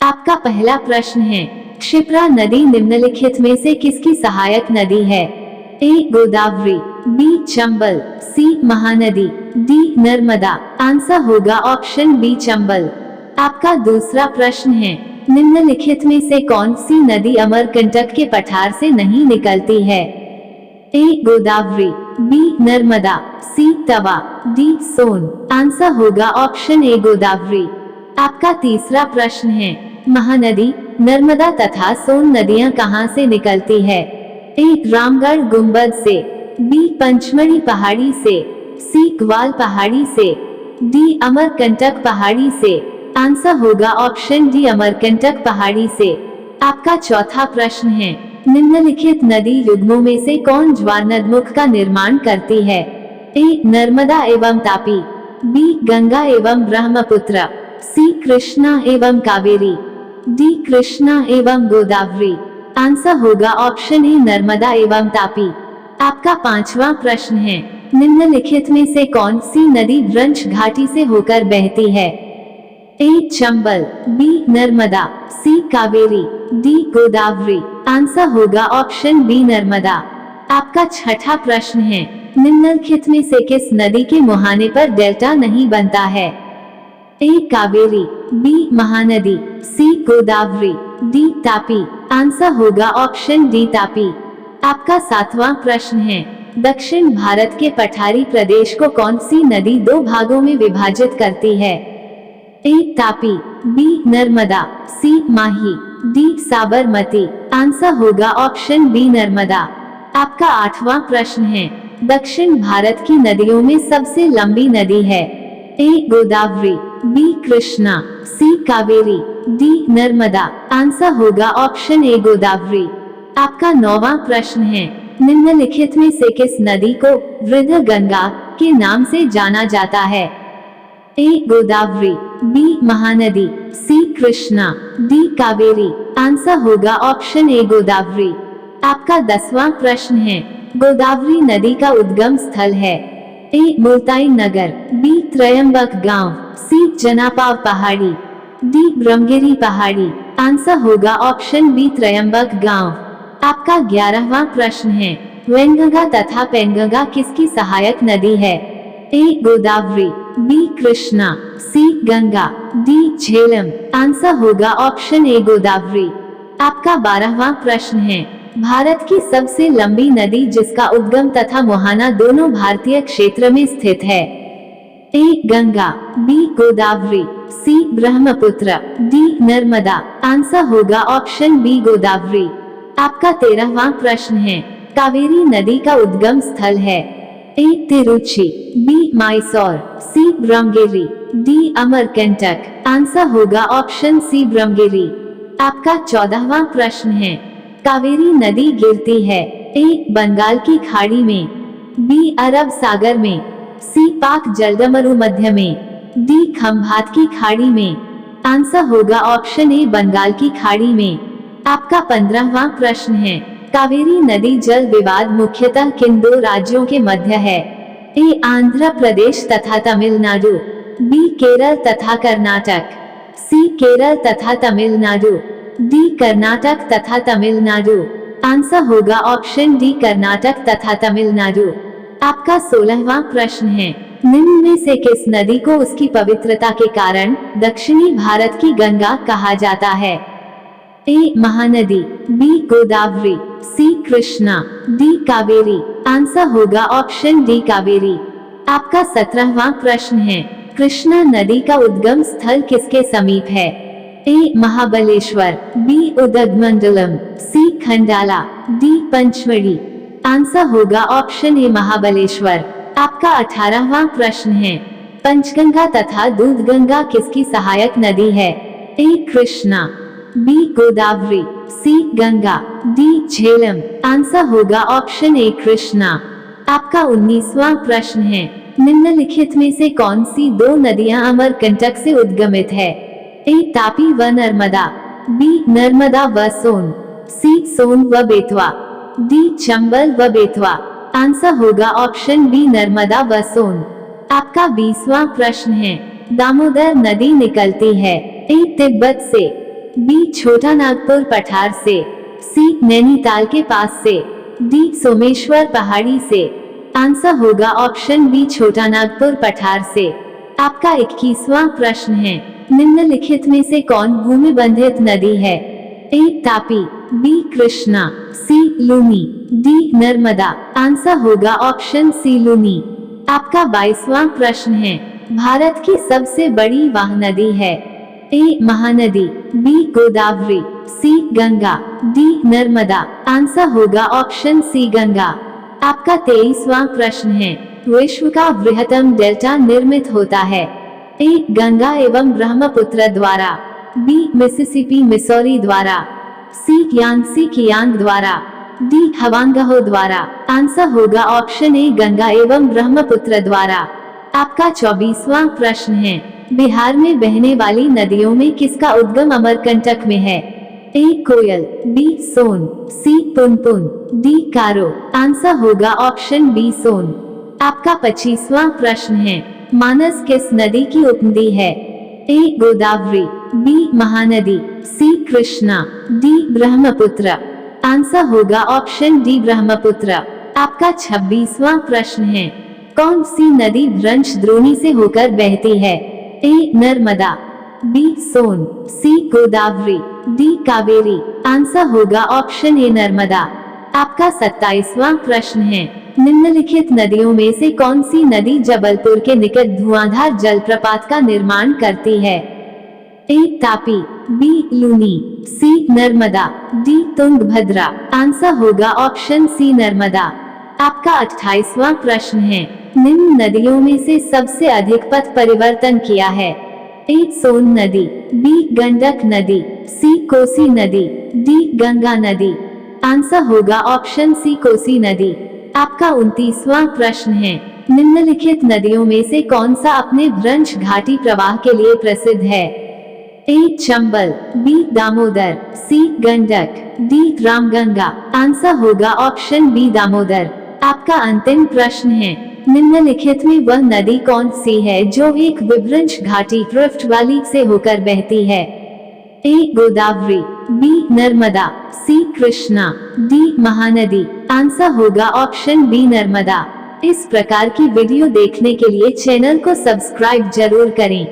आपका पहला प्रश्न है, क्षिप्रा नदी निम्नलिखित में से किसकी सहायक नदी है? ए गोदावरी, बी चंबल, सी महानदी, डी नर्मदा। आंसर होगा ऑप्शन बी चंबल। आपका दूसरा प्रश्न है, निम्नलिखित में से कौन सी नदी अमरकंटक के पठार से नहीं निकलती है? ए गोदावरी, बी नर्मदा, सी तवा, डी सोन। आंसर होगा ऑप्शन ए गोदावरी। आपका तीसरा प्रश्न है, महानदी, नर्मदा तथा सोन नदियां कहां से निकलती है? ए रामगढ़ गुंबद से, बी पंचमढ़ी पहाड़ी से, सी ग्वाल पहाड़ी से, डी अमरकंटक पहाड़ी से। आंसर होगा ऑप्शन डी अमरकंटक पहाड़ी से। आपका चौथा प्रश्न है, निम्नलिखित नदी युग्मों में से कौन ज्वारनदमुख का निर्माण करती है? ए नर्मदा एवं तापी, बी गंगा एवं ब्रह्मपुत्र, सी कृष्णा एवं कावेरी, डी कृष्णा एवं गोदावरी। आंसर होगा ऑप्शन ए नर्मदा एवं तापी। आपका पांचवा प्रश्न है, निम्नलिखित में से कौन सी नदी ब्रंश घाटी से होकर बहती है? ए चंबल, बी नर्मदा, सी कावेरी, डी गोदावरी। आंसर होगा ऑप्शन बी नर्मदा। आपका छठा प्रश्न है, निम्नलिखित में से किस नदी के मुहाने पर डेल्टा नहीं बनता है? ए कावेरी, बी महानदी, सी गोदावरी, डी तापी। आंसर होगा ऑप्शन डी तापी। आपका सातवां प्रश्न है, दक्षिण भारत के पठारी प्रदेश को कौन सी नदी दो भागों में विभाजित करती है? ए तापी, बी नर्मदा, सी माही, डी साबरमती। आंसर होगा ऑप्शन बी नर्मदा। आपका आठवां प्रश्न है, दक्षिण भारत की नदियों में सबसे लंबी नदी है? ए गोदावरी, बी कृष्णा, सी कावेरी, डी नर्मदा। आंसर होगा ऑप्शन ए गोदावरी। आपका नौवां प्रश्न है, निम्नलिखित में से किस नदी को वृद्ध गंगा के नाम से जाना जाता है? ए गोदावरी, बी महानदी, सी कृष्णा, डी कावेरी। आंसर होगा ऑप्शन ए गोदावरी। आपका 10वां प्रश्न है, गोदावरी नदी का उद्गम स्थल है? ए मुल्ताई नगर, बी त्रयंबक गांव, सी जनापाव पहाड़ी, डी ब्रह्मगिरी पहाड़ी। आंसर होगा ऑप्शन बी त्रयंबक गांव। आपका 11वां प्रश्न है, वैनगंगा तथा पेनगंगा किसकी सहायक नदी है? ए गोदावरी, बी कृष्णा, सी गंगा, डी झेलम। आंसर होगा ऑप्शन ए गोदावरी। आपका 12वां प्रश्न है, भारत की सबसे लंबी नदी जिसका उद्गम तथा मुहाना दोनों भारतीय क्षेत्र में स्थित है? ए गंगा, बी गोदावरी, सी ब्रह्मपुत्र, डी नर्मदा। आंसर होगा ऑप्शन बी गोदावरी। आपका 13वां प्रश्न है, कावेरी नदी का उद्गम स्थल है? ए तिरुचि, बी मैसूर, सी ब्रह्मगिरी, डी अमरकंटक। आंसर होगा ऑप्शन सी ब्रह्मगिरी। आपका 14वां प्रश्न है, कावेरी नदी गिरती है? ए बंगाल की खाड़ी में, बी अरब सागर में, सी पाक जलदमरु मध्य में, डी खंभात की खाड़ी में। आंसर होगा ऑप्शन ए बंगाल की खाड़ी में। आपका 15वां प्रश्न है, कावेरी नदी जल विवाद मुख्यतः किन दो राज्यों के मध्य है? ए आंध्र प्रदेश तथा तमिलनाडु, बी केरल तथा कर्नाटक, सी केरल तथा तमिलनाडु, डी कर्नाटक तथा तमिलनाडु। आंसर होगा ऑप्शन डी कर्नाटक तथा तमिलनाडु। आपका 16वां प्रश्न है, निम्न में से किस नदी को उसकी पवित्रता के कारण दक्षिणी भारत की गंगा कहा जाता है? ए महानदी, बी गोदावरी, सी कृष्णा, डी कावेरी। आंसर होगा ऑप्शन डी कावेरी। आपका 17वां प्रश्न है, कृष्णा नदी का उद्गम स्थल किसके समीप है? ए महाबलेश्वर, बी उदगमंडलम, सी खंडाला, डी पंचमढ़ी। आंसर होगा ऑप्शन ए महाबलेश्वर। आपका 18वां प्रश्न है, पंचगंगा तथा दूधगंगा किसकी सहायक नदी है? ए कृष्णा, बी गोदावरी, सी गंगा, डी झेलम। आंसर होगा ऑप्शन ए कृष्णा। आपका 19वां प्रश्न है, निम्नलिखित में से कौन सी दो नदियां अमरकंटक से उद्गमित है? ए तापी व नर्मदा, बी नर्मदा व सोन, सी सोन व बेतवा, डी चंबल व बेतवा। आंसर होगा ऑप्शन बी नर्मदा व सोन। आपका 20वां प्रश्न है, दामोदर नदी निकलती है? ए तिब्बत से, बी छोटा नागपुर पठार से, सी नैनीताल के पास से, डी सोमेश्वर पहाड़ी से। आंसर होगा ऑप्शन बी छोटा नागपुर पठार से। आपका 21वां प्रश्न है, निम्नलिखित में से कौन भूमि बंधित नदी है? ए तापी, बी कृष्णा, सी लूनी, डी नर्मदा। आंसर होगा ऑप्शन सी लूनी। आपका 22वां प्रश्न है, भारत की सबसे बड़ी वह नदी है? ए महानदी, बी गोदावरी, सी गंगा, डी नर्मदा। आंसर होगा ऑप्शन सी गंगा। आपका 23वां प्रश्न है, विश्व का बृहत्तम डेल्टा निर्मित होता है? ए गंगा एवं ब्रह्मपुत्र द्वारा, बी मिसिसिपी मिसौरी द्वारा, सी यांगसी कियांग द्वारा, डी हवांगहो द्वारा। आंसर होगा ऑप्शन ए गंगा एवं ब्रह्मपुत्र द्वारा। आपका 24वां प्रश्न है, बिहार में बहने वाली नदियों में किसका उद्गम अमरकंटक में है? ए कोयल, बी सोन, सी पुनपुन, डी कारो। आंसर होगा ऑप्शन बी सोन। आपका 25वां प्रश्न है, मानस किस नदी की उपनदी है? ए गोदावरी, बी महानदी, सी कृष्णा, डी ब्रह्मपुत्र। आंसर होगा ऑप्शन डी ब्रह्मपुत्र। आपका 26वां प्रश्न है, कौन सी नदी भ्रंश द्रोणी से होकर बहती है? ए नर्मदा, बी सोन, सी गोदावरी, डी कावेरी। आंसर होगा ऑप्शन ए नर्मदा। आपका 27वां प्रश्न है, निम्नलिखित नदियों में से कौन सी नदी जबलपुर के निकट धुआंधार जलप्रपात का निर्माण करती है? ए तापी, बी लूनी, सी नर्मदा, डी तुंगभद्रा। आंसर होगा ऑप्शन सी नर्मदा। आपका 28वां प्रश्न है, निम्न नदियों में से सबसे अधिक पथ परिवर्तन किया है? ए सोन नदी, बी गंडक नदी, सी कोसी नदी, डी गंगा नदी। आंसर होगा ऑप्शन सी कोसी नदी। आपका 29वां प्रश्न है, निम्नलिखित नदियों में से कौन सा अपने भ्रंश घाटी प्रवाह के लिए प्रसिद्ध है? ए चंबल, बी दामोदर, सी गंडक, डी रामगंगा। आंसर होगा ऑप्शन बी दामोदर। आपका अंतिम प्रश्न है, निम्नलिखित में वह नदी कौन सी है जो एक विभ्रंश घाटी रिफ्ट वैली से होकर बहती है? ए गोदावरी, बी नर्मदा, सी कृष्णा, डी महानदी। आंसर होगा ऑप्शन बी नर्मदा। इस प्रकार की वीडियो देखने के लिए चैनल को सब्सक्राइब जरूर करें।